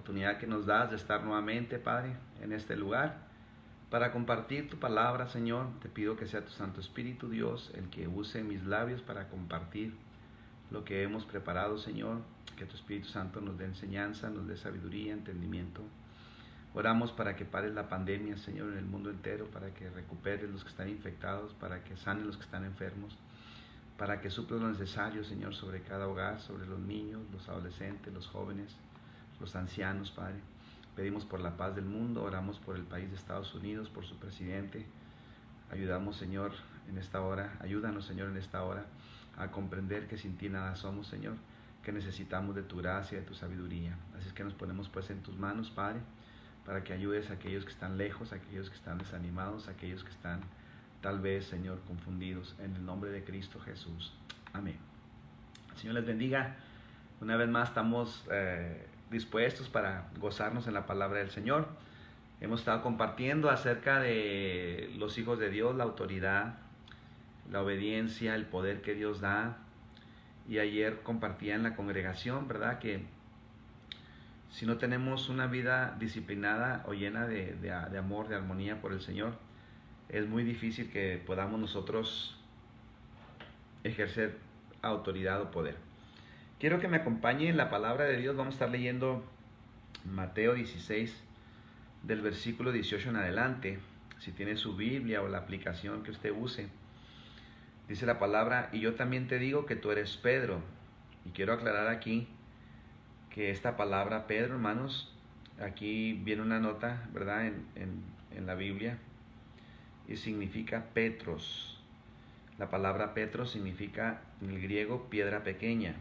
oportunidad que nos das de estar nuevamente, Padre, en este lugar para compartir tu palabra, Señor. Te pido que sea tu Santo Espíritu, Dios, el que use mis labios para compartir lo que hemos preparado, Señor. Que tu Espíritu Santo nos dé enseñanza, nos dé sabiduría, entendimiento. Oramos para que pares la pandemia, Señor, en el mundo entero, para que recuperes los que están infectados, para que sanen los que están enfermos, para que supla lo necesario, Señor, sobre cada hogar, sobre los niños, los adolescentes, los jóvenes, los ancianos, Padre. Pedimos por la paz del mundo, oramos por el país de Estados Unidos, por su presidente. Ayúdanos, Señor, en esta hora a comprender que sin ti nada somos, Señor, que necesitamos de tu gracia, de tu sabiduría. Así es que nos ponemos pues en tus manos, Padre, para que ayudes a aquellos que están lejos, a aquellos que están desanimados, a aquellos que están tal vez, Señor, confundidos, en el nombre de Cristo Jesús. Amén. El Señor les bendiga. Una vez más estamos dispuestos para gozarnos en la palabra del Señor. Hemos estado compartiendo acerca de los hijos de Dios, la autoridad, la obediencia, el poder que Dios da. Y ayer compartía en la congregación, ¿verdad?, que si no tenemos una vida disciplinada o llena de amor, de armonía por el Señor, es muy difícil que podamos nosotros ejercer autoridad o poder. Quiero que me acompañe en la palabra de Dios. Vamos a estar leyendo Mateo 16, del versículo 18 en adelante. Si tiene su Biblia o la aplicación que usted use, dice la palabra: y yo también te digo que tú eres Pedro. Y quiero aclarar aquí que esta palabra Pedro, hermanos, aquí viene una nota, ¿verdad?, en la Biblia, y significa Petros. La palabra Petros significa en el griego piedra pequeña.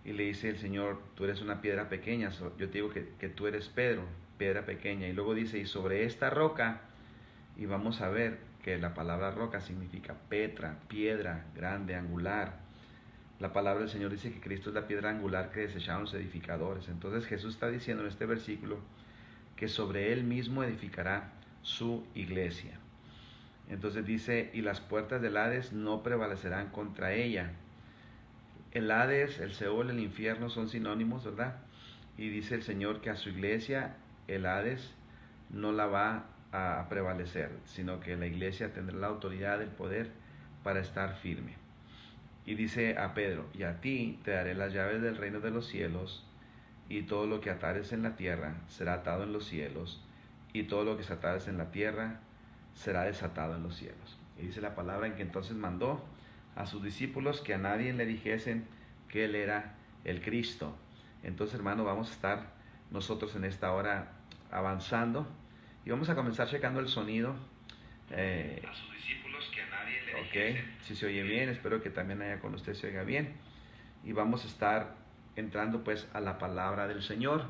Y le dice el Señor: tú eres una piedra pequeña, yo te digo que tú eres Pedro, piedra pequeña. Y luego dice: y sobre esta roca, y vamos a ver que la palabra roca significa Petra, piedra grande, angular. La palabra del Señor dice que Cristo es la piedra angular que desecharon los edificadores. Entonces Jesús está diciendo en este versículo que sobre Él mismo edificará su iglesia. Entonces dice: y las puertas del Hades no prevalecerán contra ella. El Hades, el Seol, el infierno son sinónimos, ¿verdad? Y dice el Señor que a su iglesia el Hades no la va a prevalecer, sino que la iglesia tendrá la autoridad, el poder para estar firme. Y dice a Pedro: y a ti te daré las llaves del reino de los cielos, y todo lo que atares en la tierra será atado en los cielos, y todo lo que se atares en la tierra será desatado en los cielos. Y dice la palabra en que entonces mandó a sus discípulos que a nadie le dijesen que Él era el Cristo. Entonces, hermano, vamos a estar nosotros en esta hora avanzando, y vamos a comenzar checando el sonido. A sus discípulos que a nadie le dijesen. Si se oye bien, espero que también allá con usted se oiga bien. Y vamos a estar entrando pues a la palabra del Señor,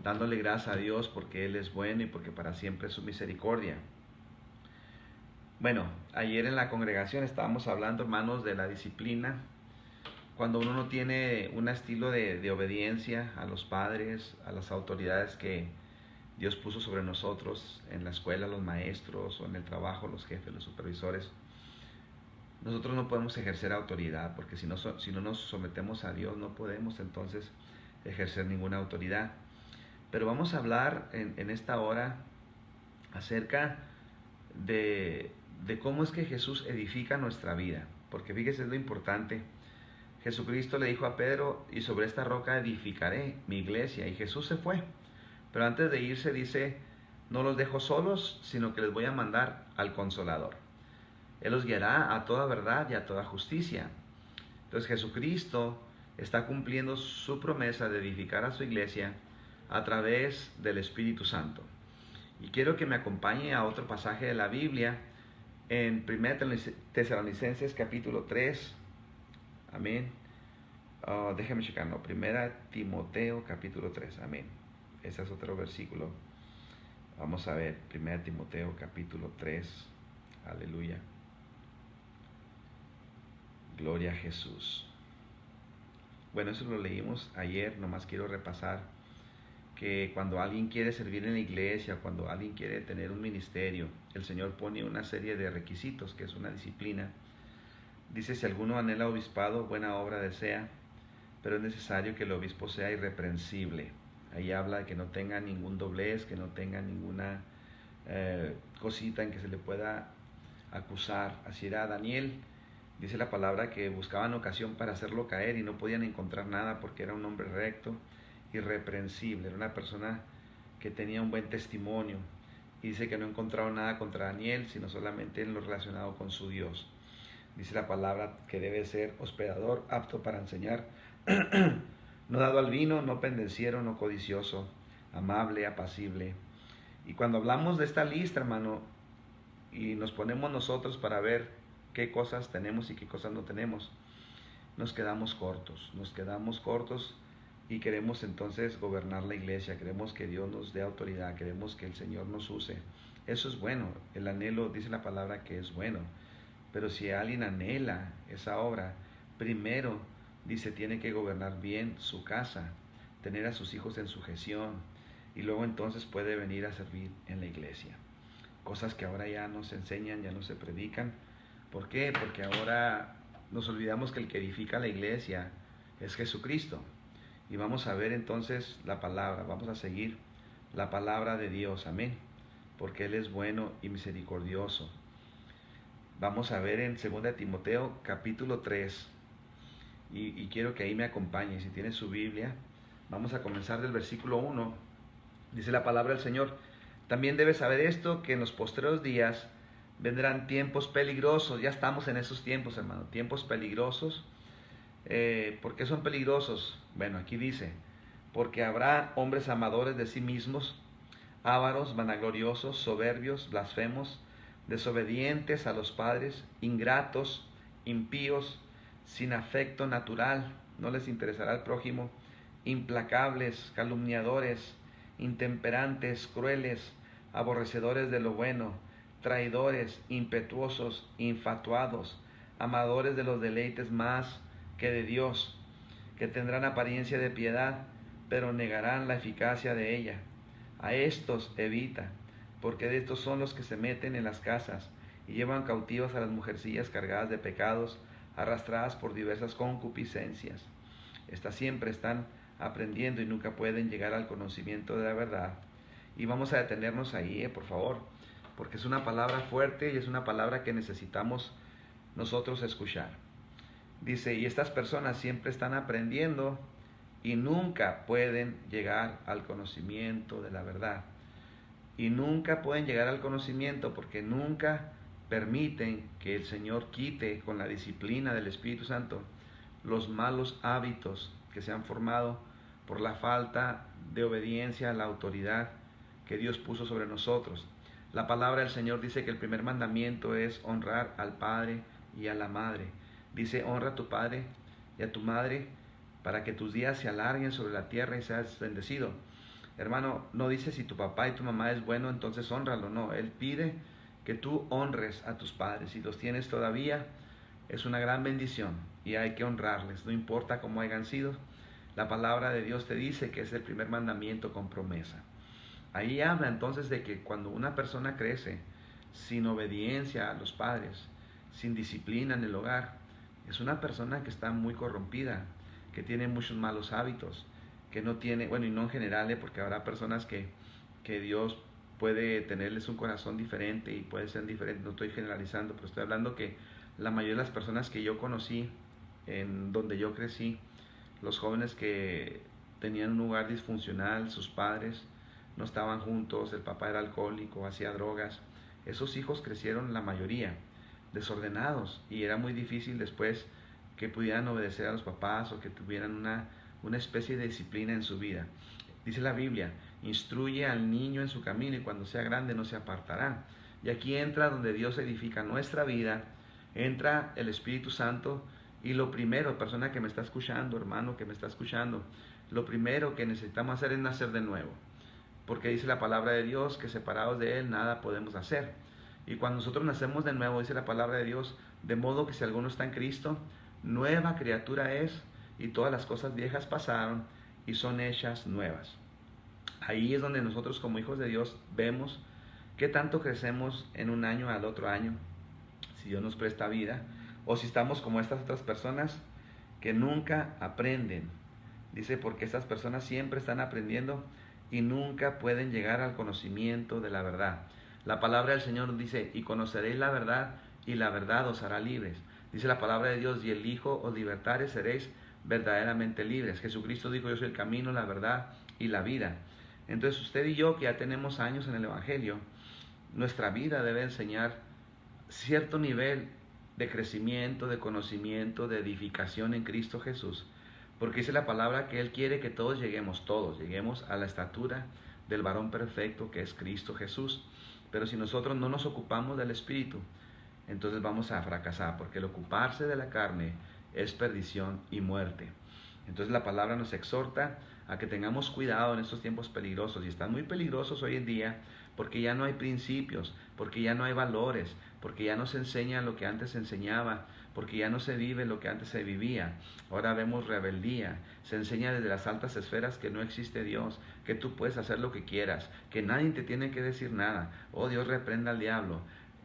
dándole gracias a Dios porque Él es bueno y porque para siempre es su misericordia. Bueno, ayer en la congregación estábamos hablando, hermanos, de la disciplina. Cuando uno no tiene un estilo de obediencia a los padres, a las autoridades que Dios puso sobre nosotros, en la escuela, los maestros, o en el trabajo, los jefes, los supervisores, nosotros no podemos ejercer autoridad, porque si no nos sometemos a Dios, no podemos entonces ejercer ninguna autoridad. Pero vamos a hablar en esta hora acerca de cómo es que Jesús edifica nuestra vida, porque fíjese, es lo importante. Jesucristo le dijo a Pedro: y sobre esta roca edificaré mi iglesia, y Jesús se fue. Pero antes de irse dice: no los dejo solos, sino que les voy a mandar al Consolador. Él los guiará a toda verdad y a toda justicia. Entonces Jesucristo está cumpliendo su promesa de edificar a su iglesia a través del Espíritu Santo. Y quiero que me acompañe a otro pasaje de la Biblia, en 1 Tesalonicenses capítulo 3. Amén. Déjame checar, no. 1 Timoteo capítulo 3. Amén. Ese es otro versículo. Vamos a ver. 1 Timoteo capítulo 3. Aleluya. Gloria a Jesús. Bueno, eso lo leímos ayer. Nomás quiero repasar que cuando alguien quiere servir en la iglesia, cuando alguien quiere tener un ministerio, el Señor pone una serie de requisitos, que es una disciplina. Dice: si alguno anhela obispado, buena obra desea, pero es necesario que el obispo sea irreprensible, Ahí habla de que no tenga ningún doblez, que no tenga ninguna cosita en que se le pueda acusar. Así era Daniel. Dice la palabra que buscaban ocasión para hacerlo caer y no podían encontrar nada porque era un hombre recto, irreprensible, era una persona que tenía un buen testimonio. Y dice que no encontraron nada contra Daniel, sino solamente en lo relacionado con su Dios. Dice la palabra que debe ser hospedador, apto para enseñar, no dado al vino, no pendenciero, no codicioso, amable, apacible. Y cuando hablamos de esta lista, hermano, y nos ponemos nosotros para ver qué cosas tenemos y qué cosas no tenemos, nos quedamos cortos y queremos entonces gobernar la iglesia, queremos que Dios nos dé autoridad, queremos que el Señor nos use. Eso es bueno, el anhelo dice la palabra que es bueno, pero si alguien anhela esa obra, primero dice tiene que gobernar bien su casa, tener a sus hijos en sujeción y luego entonces puede venir a servir en la iglesia. Cosas que ahora ya no se enseñan, ya no se predican. ¿Por qué? Porque ahora nos olvidamos que el que edifica la iglesia es Jesucristo. Y vamos a ver entonces la palabra, vamos a seguir la palabra de Dios, amén. Porque Él es bueno y misericordioso. Vamos a ver en 2 Timoteo capítulo 3. Y quiero que ahí me acompañe. Si tiene su Biblia, vamos a comenzar del versículo 1. Dice la palabra del Señor: también debes saber esto, que en los postreros días vendrán tiempos peligrosos. Ya estamos en esos tiempos, hermano, tiempos peligrosos. ¿Por qué son peligrosos? Bueno, aquí dice, porque habrá hombres amadores de sí mismos, ávaros, vanagloriosos, soberbios, blasfemos, desobedientes a los padres, ingratos, impíos, sin afecto natural, no les interesará el prójimo, implacables, calumniadores, intemperantes, crueles, aborrecedores de lo bueno, traidores, impetuosos, infatuados, amadores de los deleites más que de Dios, que tendrán apariencia de piedad, pero negarán la eficacia de ella. A estos evita, porque de estos son los que se meten en las casas y llevan cautivas a las mujercillas cargadas de pecados, arrastradas por diversas concupiscencias. Estas siempre están aprendiendo y nunca pueden llegar al conocimiento de la verdad. Y vamos a detenernos ahí, por favor, porque es una palabra fuerte y es una palabra que necesitamos nosotros escuchar. Dice, y estas personas siempre están aprendiendo y nunca pueden llegar al conocimiento de la verdad. Y nunca pueden llegar al conocimiento porque nunca permiten que el Señor quite con la disciplina del Espíritu Santo los malos hábitos que se han formado por la falta de obediencia a la autoridad que Dios puso sobre nosotros. La palabra del Señor dice que el primer mandamiento es honrar al Padre y a la Madre. Dice, honra a tu Padre y a tu Madre para que tus días se alarguen sobre la tierra y seas bendecido. Hermano, no dice si tu papá y tu mamá es bueno, entonces honralo. No, Él pide que tú honres a tus padres. Si los tienes todavía, es una gran bendición y hay que honrarles, no importa cómo hayan sido. La palabra de Dios te dice que es el primer mandamiento con promesa. Ahí habla entonces de que cuando una persona crece sin obediencia a los padres, sin disciplina en el hogar, es una persona que está muy corrompida, que tiene muchos malos hábitos, que no tiene, bueno, y no en general, porque habrá personas que Dios puede tenerles un corazón diferente y puede ser diferente, no estoy generalizando, pero estoy hablando que la mayoría de las personas que yo conocí, en donde yo crecí, los jóvenes que tenían un hogar disfuncional, sus padres no estaban juntos, el papá era alcohólico, hacía drogas, esos hijos crecieron la mayoría desordenados y era muy difícil después que pudieran obedecer a los papás o que tuvieran una especie de disciplina en su vida. Dice la Biblia, instruye al niño en su camino y cuando sea grande no se apartará. Y aquí entra donde Dios edifica nuestra vida, entra el Espíritu Santo y lo primero, persona que me está escuchando, hermano que me está escuchando, lo primero que necesitamos hacer es nacer de nuevo. Porque dice la palabra de Dios que separados de Él nada podemos hacer. Y cuando nosotros nacemos de nuevo, dice la palabra de Dios, de modo que si alguno está en Cristo, nueva criatura es, y todas las cosas viejas pasaron y son hechas nuevas. Ahí es donde nosotros como hijos de Dios vemos qué tanto crecemos en un año al otro año, si Dios nos presta vida, o si estamos como estas otras personas que nunca aprenden Dice, porque estas personas siempre están aprendiendo y nunca pueden llegar al conocimiento de la verdad. La palabra del Señor dice, y conoceréis la verdad, y la verdad os hará libres. Dice la palabra de Dios, y el Hijo os libertare, seréis verdaderamente libres. Jesucristo dijo, yo soy el camino, la verdad y la vida. Entonces usted y yo, que ya tenemos años en el Evangelio, nuestra vida debe enseñar cierto nivel de crecimiento, de conocimiento, de edificación en Cristo Jesús. Porque dice la palabra que Él quiere que todos lleguemos a la estatura del varón perfecto que es Cristo Jesús. Pero si nosotros no nos ocupamos del Espíritu, entonces vamos a fracasar, porque el ocuparse de la carne es perdición y muerte. Entonces la palabra nos exhorta a que tengamos cuidado en estos tiempos peligrosos, y están muy peligrosos hoy en día, porque ya no hay principios, porque ya no hay valores, porque ya no se enseña lo que antes se enseñaba, porque ya no se vive lo que antes se vivía. Ahora vemos rebeldía, se enseña desde las altas esferas que no existe Dios, que tú puedes hacer lo que quieras, que nadie te tiene que decir nada. Oh, Dios reprenda al diablo.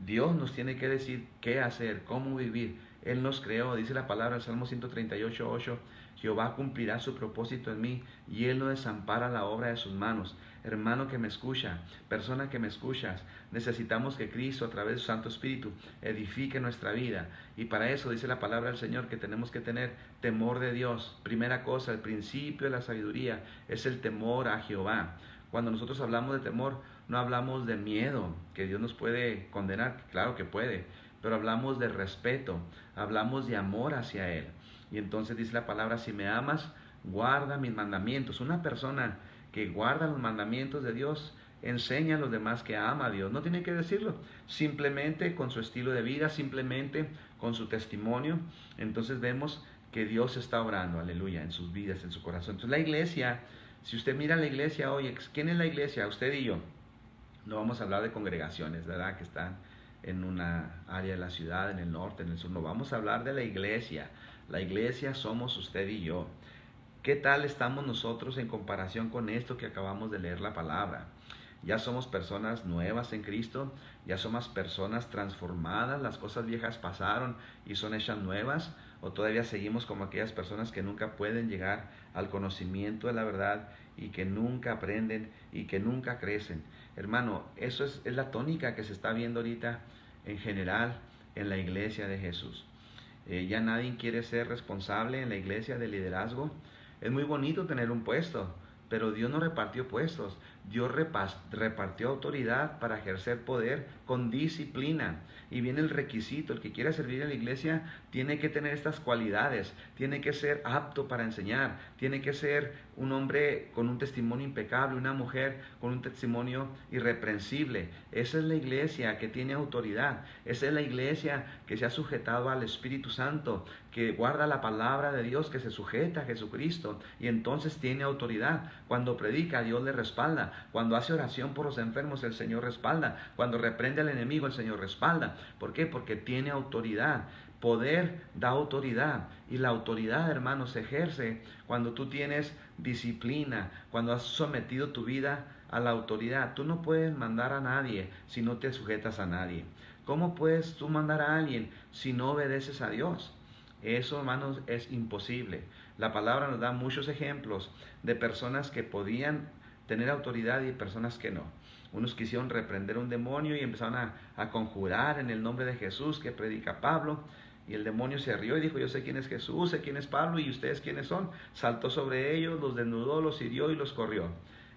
Dios nos tiene que decir qué hacer, cómo vivir. Él nos creó, dice la palabra del Salmo 138:8, Jehová cumplirá su propósito en mí, y Él no desampara la obra de sus manos. Hermano que me escucha, persona que me escuchas, necesitamos que Cristo, a través de su Santo Espíritu, edifique nuestra vida. Y para eso dice la palabra del Señor que tenemos que tener temor de Dios. Primera cosa, el principio de la sabiduría es el temor a Jehová. Cuando nosotros hablamos de temor, no hablamos de miedo, que Dios nos puede condenar, claro que puede, pero hablamos de respeto, hablamos de amor hacia Él. Y entonces dice la palabra, si me amas, guarda mis mandamientos. Una persona que guarda los mandamientos de Dios enseña a los demás que ama a Dios. No tiene que decirlo, simplemente con su estilo de vida, simplemente con su testimonio. Entonces vemos que Dios está obrando, aleluya, en sus vidas, en su corazón. Entonces la iglesia, si usted mira la iglesia hoy, ¿quién es la iglesia? Usted y yo. No vamos a hablar de congregaciones, ¿verdad? Que están en una área de la ciudad, en el norte, en el sur. No, vamos a hablar de la iglesia. La iglesia somos usted y yo. ¿Qué tal estamos nosotros en comparación con esto que acabamos de leer la palabra? Ya somos personas nuevas en Cristo, ya somos personas transformadas, las cosas viejas pasaron y son hechas nuevas, o todavía seguimos como aquellas personas que nunca pueden llegar al conocimiento de la verdad y que nunca aprenden y que nunca crecen. Hermano, eso es la tónica que se está viendo ahorita en general en la iglesia de Jesús. Ya nadie quiere ser responsable en la iglesia de liderazgo. Es muy bonito tener un puesto, pero Dios no repartió puestos. Dios repartió autoridad para ejercer poder con disciplina. Y viene el requisito, el que quiera servir en la iglesia tiene que tener estas cualidades, tiene que ser apto para enseñar, tiene que ser un hombre con un testimonio impecable, una mujer con un testimonio irreprensible. Esa es la iglesia que tiene autoridad, esa es la iglesia que se ha sujetado al Espíritu Santo, que guarda la palabra de Dios, que se sujeta a Jesucristo y entonces tiene autoridad. Cuando predica, Dios le respalda. Cuando hace oración por los enfermos, el Señor respalda. Cuando reprende al enemigo, el Señor respalda. ¿Por qué? Porque tiene autoridad. Poder da autoridad, y la autoridad, hermanos, se ejerce cuando tú tienes disciplina, cuando has sometido tu vida a la autoridad. Tú no puedes mandar a nadie si no te sujetas a nadie. ¿Cómo puedes tú mandar a alguien si no obedeces a Dios? Eso, hermanos, es imposible. La palabra nos da muchos ejemplos de personas que podían tener autoridad y personas que no. Unos quisieron reprender un demonio y empezaron a conjurar en el nombre de Jesús que predica Pablo. Y el demonio se rió y dijo, yo sé quién es Jesús, sé quién es Pablo y ustedes quiénes son. Saltó sobre ellos, los desnudó, los hirió y los corrió.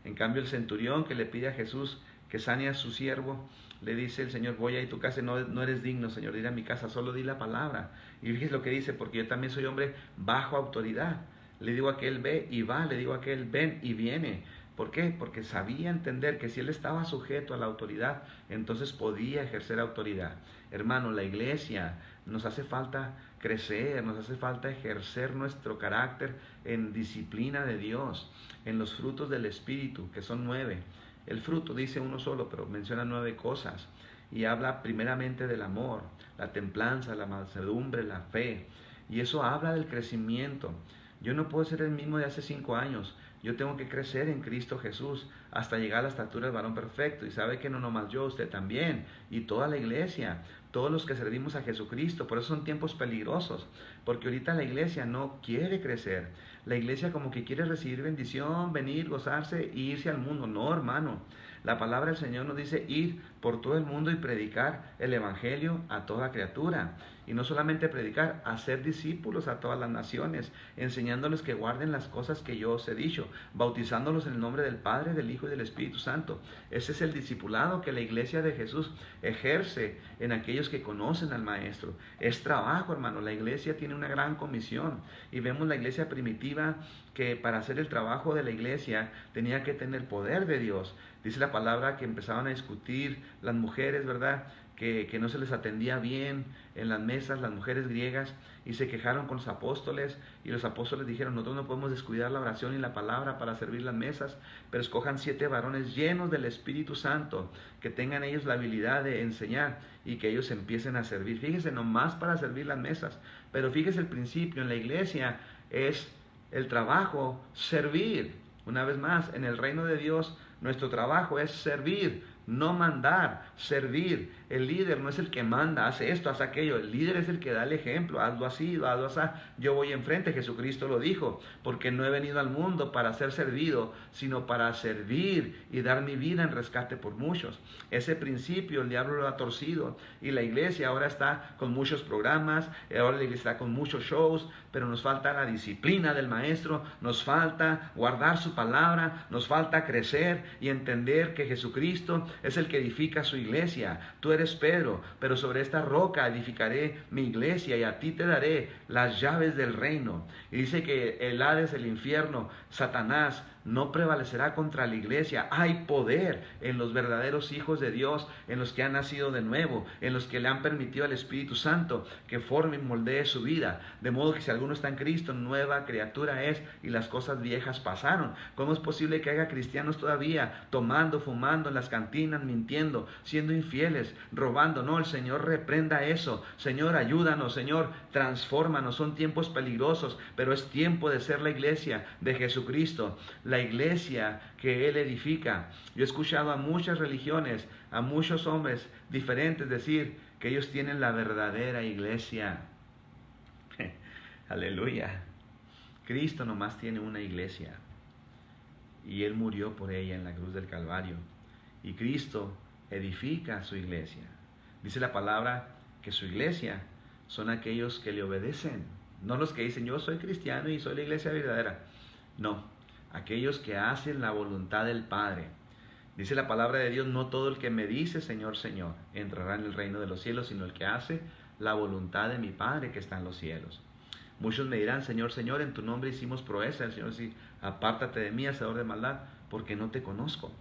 En cambio el centurión que le pide a Jesús que sane a su siervo, le dice el Señor, voy a ir a tu casa, no eres digno, Señor, de ir a mi casa, solo di la palabra. Y fíjese lo que dice, porque yo también soy hombre bajo autoridad. Le digo a aquel ve y va, le digo a aquel ven y viene. ¿Por qué? Porque sabía entender que si él estaba sujeto a la autoridad, entonces podía ejercer autoridad. Hermano, la iglesia nos hace falta crecer, nos hace falta ejercer nuestro carácter en disciplina de Dios, en los frutos del Espíritu, que son 9. El fruto dice uno solo, pero menciona 9 cosas. Y habla primeramente del amor, la templanza, la mansedumbre, la fe. Y eso habla del crecimiento. Yo no puedo ser el mismo de hace 5 años. Yo tengo que crecer en Cristo Jesús hasta llegar a la estatura del varón perfecto. Y sabe que no nomás yo, usted también. Y toda la iglesia. todos los que servimos a Jesucristo. Por eso son tiempos peligrosos, porque ahorita la iglesia no quiere crecer. La iglesia como que quiere recibir bendición, venir, gozarse e irse al mundo. No, hermano. La palabra del Señor nos dice ir por todo el mundo y predicar el evangelio a toda criatura. Y no solamente predicar, hacer discípulos a todas las naciones, enseñándoles que guarden las cosas que yo os he dicho, bautizándolos en el nombre del Padre, del Hijo y del Espíritu Santo. Ese es el discipulado que la iglesia de Jesús ejerce en aquellos que conocen al Maestro. Es trabajo, hermano. La iglesia tiene una gran comisión. Y vemos la iglesia primitiva que para hacer el trabajo de la iglesia tenía que tener poder de Dios. Dice la palabra que empezaban a discutir las mujeres, ¿verdad? Que no se les atendía bien en las mesas, las mujeres griegas, y se quejaron con los apóstoles, y los apóstoles dijeron, nosotros no podemos descuidar la oración y la palabra para servir las mesas, pero escojan 7 varones llenos del Espíritu Santo, que tengan ellos la habilidad de enseñar, y que ellos empiecen a servir. Fíjese, nomás para servir las mesas, pero fíjese el principio, en la iglesia es el trabajo, servir. Una vez más, en el reino de Dios, nuestro trabajo es servir, no mandar, servir. El líder no es el que manda, hace esto, hace aquello. El líder es el que da el ejemplo, hazlo así, hazlo así. Yo voy enfrente, Jesucristo lo dijo, porque no he venido al mundo para ser servido, sino para servir y dar mi vida en rescate por muchos. Ese principio el diablo lo ha torcido, y la iglesia ahora está con muchos programas, ahora la iglesia está con muchos shows, pero nos falta la disciplina del Maestro, nos falta guardar su palabra, nos falta crecer y entender que Jesucristo es el que edifica su iglesia. Tú eres Pedro, pero sobre esta roca edificaré mi iglesia, y a ti te daré las llaves del reino. Y dice que el Hades, el infierno, Satanás, no prevalecerá contra la iglesia. Hay poder en los verdaderos hijos de Dios, en los que han nacido de nuevo, en los que le han permitido al Espíritu Santo que forme y moldee su vida. De modo que si alguno está en Cristo, nueva criatura es, y las cosas viejas pasaron. ¿Cómo es posible que haya cristianos todavía tomando, fumando en las cantinas, mintiendo, siendo infieles, robando? No, el Señor reprenda eso. Señor, ayúdanos. Señor, transfórmanos. Son tiempos peligrosos, pero es tiempo de ser la iglesia de Jesucristo, la iglesia que Él edifica. Yo he escuchado a muchas religiones, a muchos hombres diferentes decir que ellos tienen la verdadera iglesia. Aleluya. Cristo nomás tiene una iglesia, y Él murió por ella en la cruz del Calvario, y Cristo edifica su iglesia. Dice la palabra que su iglesia son aquellos que le obedecen, no los que dicen yo soy cristiano y soy la iglesia verdadera. No, aquellos que hacen la voluntad del Padre. Dice la palabra de Dios, no todo el que me dice Señor, Señor, entrará en el reino de los cielos, sino el que hace la voluntad de mi Padre que está en los cielos. Muchos me dirán, Señor, Señor, en tu nombre hicimos proeza. El Señor dice, apártate de mí, hacedor de maldad, porque no te conozco.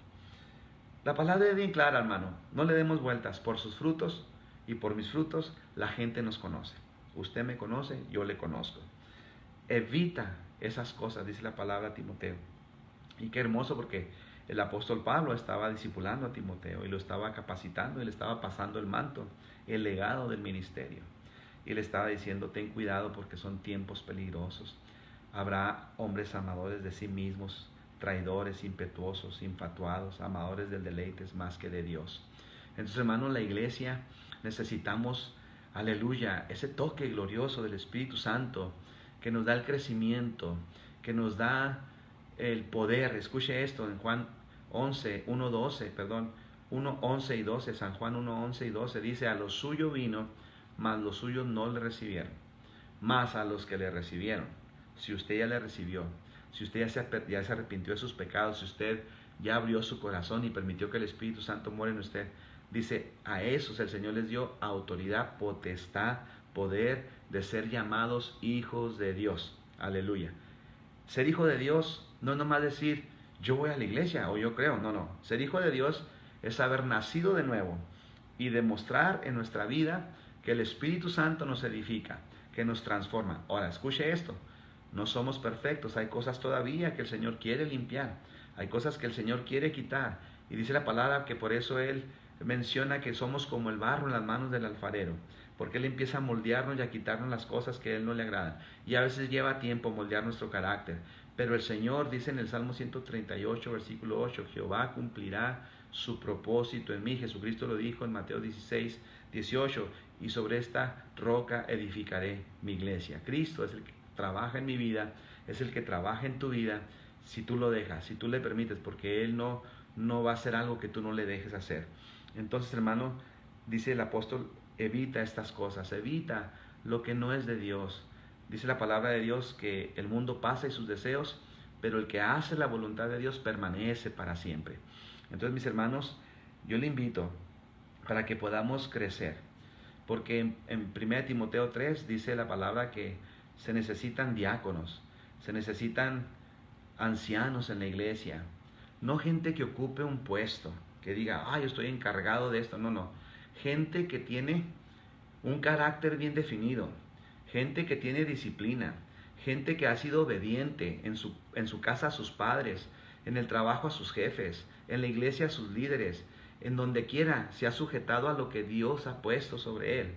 La palabra es bien clara, hermano. No le demos vueltas. Por sus frutos y por mis frutos la gente nos conoce. Usted me conoce, yo le conozco. Evita esas cosas, dice la palabra a Timoteo. Y qué hermoso, porque el apóstol Pablo estaba discipulando a Timoteo y lo estaba capacitando y le estaba pasando el manto, el legado del ministerio. Y le estaba diciendo, ten cuidado porque son tiempos peligrosos. Habrá hombres amadores de sí mismos, traidores, impetuosos, infatuados, amadores del deleite más que de Dios. Entonces, hermanos, la iglesia necesitamos, aleluya, ese toque glorioso del Espíritu Santo que nos da el crecimiento, que nos da el poder. Escuche esto en Juan 11, 1, 12, perdón, 1, 11 y 12, San Juan 1, 11 y 12, dice, a lo suyo vino, mas los suyos no le recibieron, mas a los que le recibieron. Si usted ya le recibió, si usted ya se arrepintió de sus pecados, si usted ya abrió su corazón y permitió que el Espíritu Santo muera en usted, dice, a esos el Señor les dio autoridad, potestad, poder de ser llamados hijos de Dios. Aleluya. Ser hijo de Dios no es nomás decir, yo voy a la iglesia o yo creo. No, no. Ser hijo de Dios es haber nacido de nuevo y demostrar en nuestra vida que el Espíritu Santo nos edifica, que nos transforma. Ahora, escuche esto. No somos perfectos. Hay cosas todavía que el Señor quiere limpiar. Hay cosas que el Señor quiere quitar. Y dice la palabra que por eso Él menciona que somos como el barro en las manos del alfarero. Porque Él empieza a moldearnos y a quitarnos las cosas que a Él no le agradan. Y a veces lleva tiempo moldear nuestro carácter. Pero el Señor dice en el Salmo 138, versículo 8, Jehová cumplirá su propósito en mí. Jesucristo lo dijo en Mateo 16, 18, y sobre esta roca edificaré mi iglesia. Cristo es el que trabaja en mi vida, es el que trabaja en tu vida, si tú lo dejas, si tú le permites, porque Él no va a hacer algo que tú no le dejes hacer. Entonces, hermano, dice el apóstol, evita estas cosas, evita lo que no es de Dios. Dice la palabra de Dios que el mundo pasa y sus deseos, pero el que hace la voluntad de Dios permanece para siempre. Entonces, mis hermanos, yo le invito para que podamos crecer, porque en 1 Timoteo 3 dice la palabra que se necesitan diáconos, se necesitan ancianos en la iglesia, no gente que ocupe un puesto, que diga, yo estoy encargado de esto, no, gente que tiene un carácter bien definido, gente que tiene disciplina, gente que ha sido obediente en su casa a sus padres, en el trabajo a sus jefes, en la iglesia a sus líderes, en donde quiera se ha sujetado a lo que Dios ha puesto sobre él.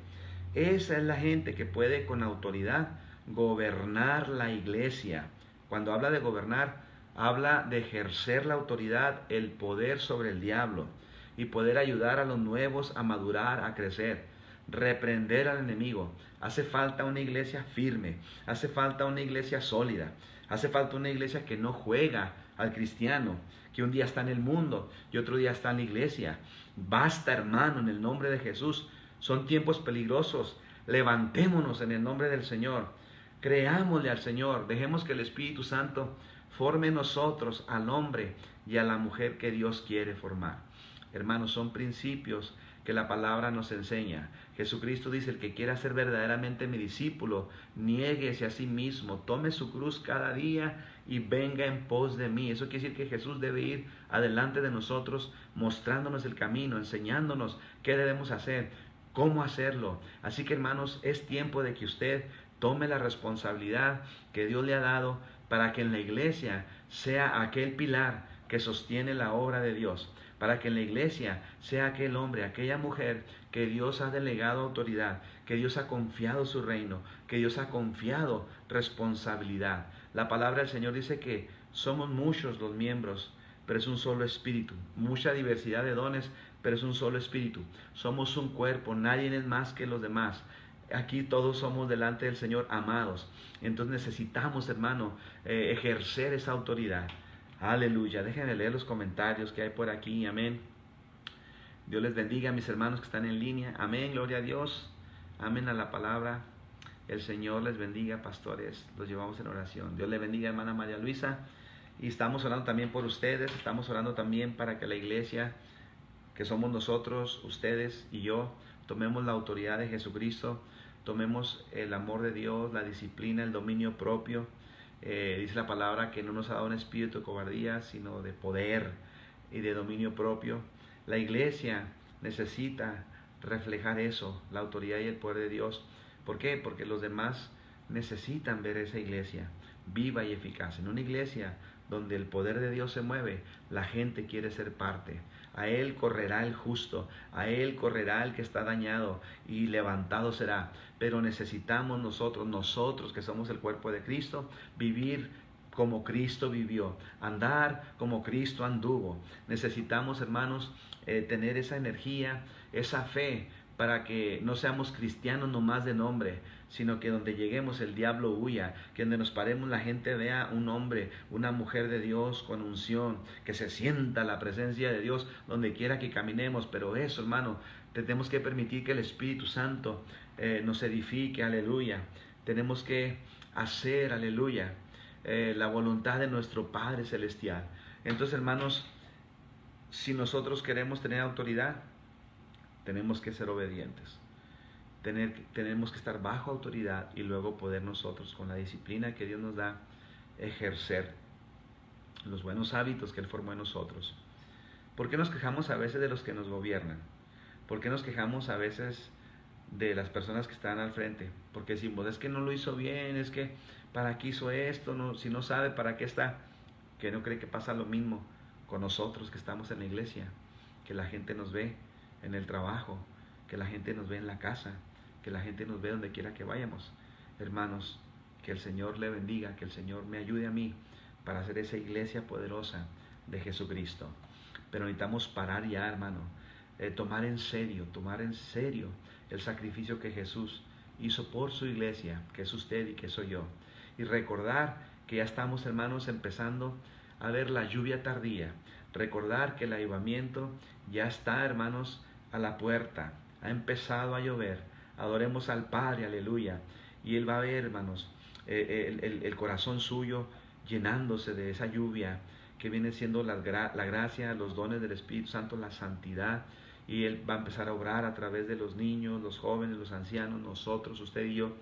Esa es la gente que puede con autoridad gobernar la iglesia. Cuando habla de gobernar, habla de ejercer la autoridad, el poder sobre el diablo y poder ayudar a los nuevos a madurar, a crecer, reprender al enemigo. Hace falta una iglesia firme, hace falta una iglesia sólida, hace falta una iglesia que no juega al cristiano, que un día está en el mundo y otro día está en la iglesia. Basta, hermano, en el nombre de Jesús. Son tiempos peligrosos. Levantémonos en el nombre del Señor. Creámosle al Señor. Dejemos que el Espíritu Santo forme en nosotros al hombre y a la mujer que Dios quiere formar. Hermanos, son principios que la palabra nos enseña. Jesucristo dice, el que quiera ser verdaderamente mi discípulo, niéguese a sí mismo, tome su cruz cada día y venga en pos de mí. Eso quiere decir que Jesús debe ir adelante de nosotros, mostrándonos el camino, enseñándonos qué debemos hacer, cómo hacerlo. Así que, hermanos, es tiempo de que usted tome la responsabilidad que Dios le ha dado para que en la iglesia sea aquel pilar que sostiene la obra de Dios, para que en la iglesia sea aquel hombre, aquella mujer que Dios ha delegado autoridad, que Dios ha confiado su reino, que Dios ha confiado responsabilidad. La palabra del Señor dice que somos muchos los miembros, pero es un solo espíritu, mucha diversidad de dones, pero es un solo espíritu. Somos un cuerpo, nadie es más que los demás. Aquí todos somos delante del Señor amados. Entonces necesitamos, hermano, ejercer esa autoridad. Aleluya. Déjenme leer los comentarios que hay por aquí. Amén. Dios les bendiga a mis hermanos que están en línea. Amén. Gloria a Dios. Amén a la palabra. El Señor les bendiga, pastores. Los llevamos en oración. Dios les bendiga, hermana María Luisa. Y estamos orando también por ustedes. Estamos orando también para que la iglesia, que somos nosotros, ustedes y yo, tomemos la autoridad de Jesucristo. Tomemos el amor de Dios, la disciplina, el dominio propio. Dice la palabra que no nos ha dado un espíritu de cobardía, sino de poder y de dominio propio. La iglesia necesita reflejar eso, la autoridad y el poder de Dios. ¿Por qué? Porque los demás necesitan ver esa iglesia viva y eficaz. En una iglesia donde el poder de Dios se mueve, la gente quiere ser parte. A él correrá el justo, a él correrá el que está dañado y levantado será. Pero necesitamos nosotros que somos el cuerpo de Cristo, vivir como Cristo vivió, andar como Cristo anduvo. Necesitamos, hermanos, tener esa energía, esa fe, para que no seamos cristianos nomás de nombre, sino que donde lleguemos el diablo huya, que donde nos paremos la gente vea un hombre, una mujer de Dios con unción, que se sienta la presencia de Dios donde quiera que caminemos. Pero eso, hermano, tenemos que permitir que el Espíritu Santo nos edifique, aleluya. Tenemos que hacer, aleluya, la voluntad de nuestro Padre Celestial. Entonces, hermanos, si nosotros queremos tener autoridad, tenemos que ser obedientes. Tenemos que estar bajo autoridad y luego poder nosotros, con la disciplina que Dios nos da, ejercer los buenos hábitos que Él formó en nosotros. ¿Por qué nos quejamos a veces de los que nos gobiernan? ¿Por qué nos quejamos a veces de las personas que están al frente? Porque decimos, es que no lo hizo bien, es que ¿para qué hizo esto? No, si no sabe para qué está. Que no cree que pasa lo mismo con nosotros que estamos en la iglesia, que la gente nos ve en el trabajo, que la gente nos ve en la casa, que la gente nos ve donde quiera que vayamos. Hermanos, que el Señor le bendiga, que el Señor me ayude a mí para ser esa iglesia poderosa de Jesucristo. Pero necesitamos parar ya, hermano, tomar en serio el sacrificio que Jesús hizo por su iglesia, que es usted y que soy yo. Y recordar que ya estamos, hermanos, empezando a ver la lluvia tardía. Recordar que el avivamiento ya está, hermanos, a la puerta. Ha empezado a llover. Adoremos al Padre, aleluya. Y Él va a ver, hermanos, el corazón suyo llenándose de esa lluvia que viene siendo la gracia, los dones del Espíritu Santo, la santidad. Y Él va a empezar a obrar a través de los niños, los jóvenes, los ancianos, nosotros, usted y yo.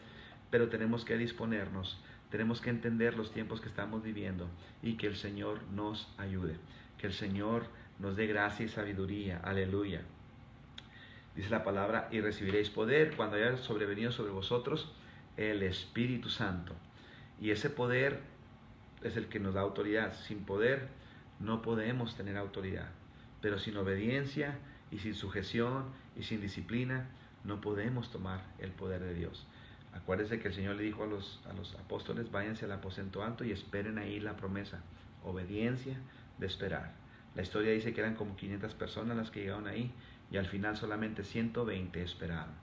Pero tenemos que disponernos, tenemos que entender los tiempos que estamos viviendo y que el Señor nos ayude, que el Señor nos dé gracia y sabiduría. Aleluya. Dice la palabra, y recibiréis poder cuando haya sobrevenido sobre vosotros el Espíritu Santo. Y ese poder es el que nos da autoridad. Sin poder no podemos tener autoridad, pero sin obediencia y sin sujeción y sin disciplina no podemos tomar el poder de Dios. Acuérdense que el Señor le dijo a los apóstoles, váyanse al aposento alto y esperen ahí la promesa. Obediencia de esperar. La historia dice que eran como 500 personas las que llegaron ahí y al final solamente 120 esperaron.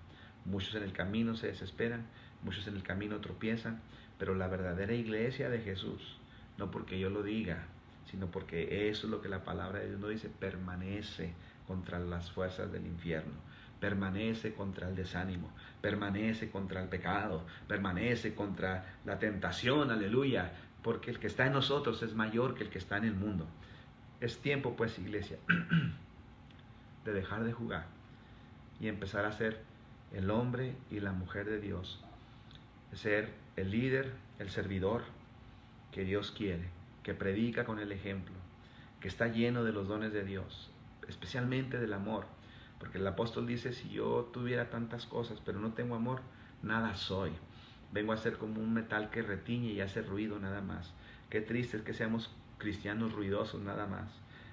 Muchos en el camino se desesperan, muchos en el camino tropiezan, pero la verdadera iglesia de Jesús, no porque yo lo diga, sino porque eso es lo que la palabra de Dios nos dice, permanece contra las fuerzas del infierno, permanece contra el desánimo, permanece contra el pecado, permanece contra la tentación, aleluya, porque el que está en nosotros es mayor que el que está en el mundo. Es tiempo, pues, iglesia, de dejar de jugar y empezar a ser el hombre y la mujer de Dios, ser el líder, el servidor que Dios quiere, que predica con el ejemplo, que está lleno de los dones de Dios, especialmente del amor, porque el apóstol dice, si yo tuviera tantas cosas pero no tengo amor, nada soy. Vengo a ser como un metal que retiñe y hace ruido nada más. Qué triste es que seamos cristianos ruidosos nada más,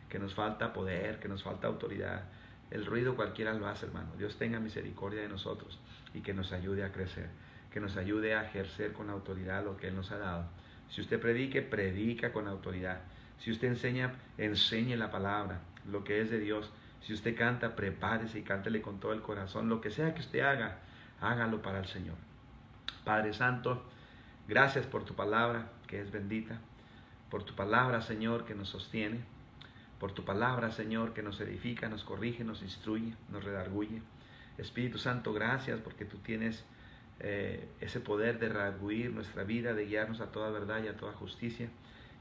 que nos falta poder, que nos falta autoridad. El ruido cualquiera lo hace, hermano. Dios tenga misericordia de nosotros y que nos ayude a crecer, que nos ayude a ejercer con autoridad lo que Él nos ha dado. Si usted predica con autoridad. Si usted enseña, enseñe la palabra, lo que es de Dios. Si usted canta, prepárese y cántele con todo el corazón. Lo que sea que usted haga, hágalo para el Señor. Padre Santo, gracias por tu palabra, que es bendita. Por tu palabra, Señor, que nos sostiene. Por tu palabra, Señor, que nos edifica, nos corrige, nos instruye, nos redarguye. Espíritu Santo, gracias porque tú tienes ese poder de redarguir nuestra vida, de guiarnos a toda verdad y a toda justicia.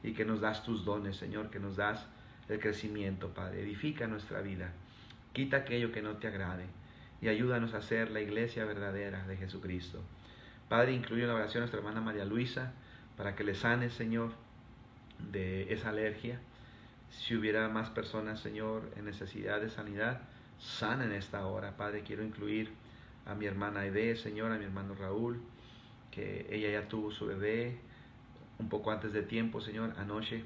Y que nos das tus dones, Señor, que nos das el crecimiento, Padre. Edifica nuestra vida. Quita aquello que no te agrade y ayúdanos a ser la iglesia verdadera de Jesucristo. Padre, incluye en la oración a nuestra hermana María Luisa para que le sane, Señor, de esa alergia. Si hubiera más personas, Señor, en necesidad de sanidad, sana en esta hora. Padre, quiero incluir a mi hermana Aide, Señor, a mi hermano Raúl, que ella ya tuvo su bebé un poco antes de tiempo, Señor. Anoche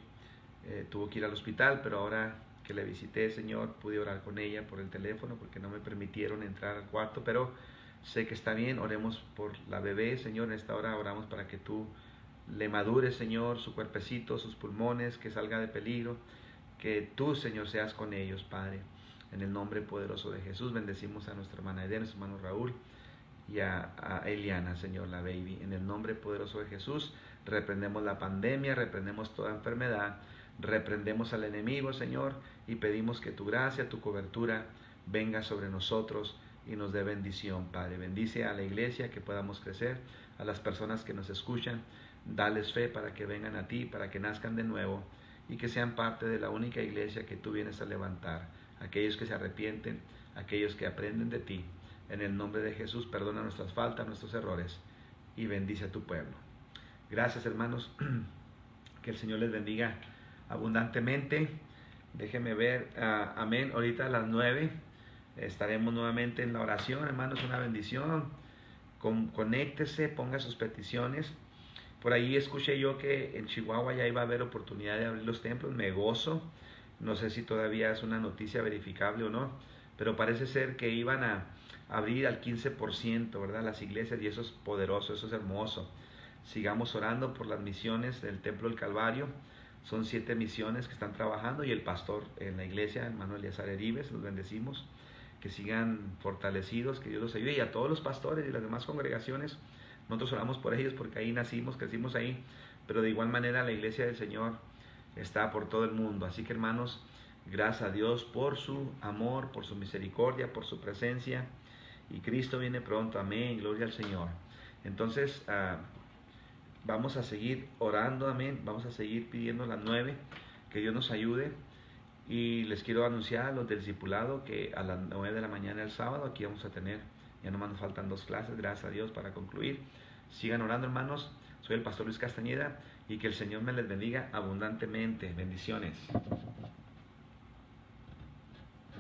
tuvo que ir al hospital, pero ahora que le visité, Señor, pude orar con ella por el teléfono porque no me permitieron entrar al cuarto, pero sé que está bien. Oremos por la bebé, Señor. En esta hora oramos para que tú le madures, Señor, su cuerpecito, sus pulmones, que salga de peligro, que tú, Señor, seas con ellos, Padre. En el nombre poderoso de Jesús, bendecimos a nuestra hermana Eden, a nuestro hermano Raúl y a Eliana, Señor, la baby. En el nombre poderoso de Jesús, reprendemos la pandemia, reprendemos toda enfermedad, reprendemos al enemigo, Señor, y pedimos que tu gracia, tu cobertura venga sobre nosotros y nos dé bendición, Padre. Bendice a la iglesia, que podamos crecer, a las personas que nos escuchan, dales fe para que vengan a ti, para que nazcan de nuevo y que sean parte de la única iglesia que tú vienes a levantar. Aquellos que se arrepienten, aquellos que aprenden de ti. En el nombre de Jesús, perdona nuestras faltas, nuestros errores y bendice a tu pueblo. Gracias, hermanos. Que el Señor les bendiga abundantemente. Déjenme ver. Amén. Ahorita a las 9 estaremos nuevamente en la oración, hermanos. Una bendición. Conéctese, ponga sus peticiones. Por ahí escuché yo que en Chihuahua ya iba a haber oportunidad de abrir los templos. Me gozo. No sé si todavía es una noticia verificable o no, pero parece ser que iban a abrir al 15%, ¿verdad? Las iglesias, y eso es poderoso, eso es hermoso. Sigamos orando por las misiones del Templo del Calvario, Son 7 misiones que están trabajando y el pastor en la iglesia, hermano Eleazar Heribes, los bendecimos, que sigan fortalecidos, que Dios los ayude, y a todos los pastores y las demás congregaciones. Nosotros oramos por ellos porque ahí nacimos, crecimos ahí, pero de igual manera la iglesia del Señor está por todo el mundo. Así que, hermanos, gracias a Dios por su amor, por su misericordia, por su presencia, y Cristo viene pronto. Amén, gloria al Señor. Entonces, vamos a seguir orando, amén, vamos a seguir pidiendo las 9, que Dios nos ayude. Y les quiero anunciar a los del discipulado que a las 9 de la mañana el sábado aquí vamos a tener, ya nomás nos faltan 2 clases, gracias a Dios, para concluir. Sigan orando, hermanos. Soy el pastor Luis Castañeda, y que el Señor me les bendiga abundantemente. Bendiciones.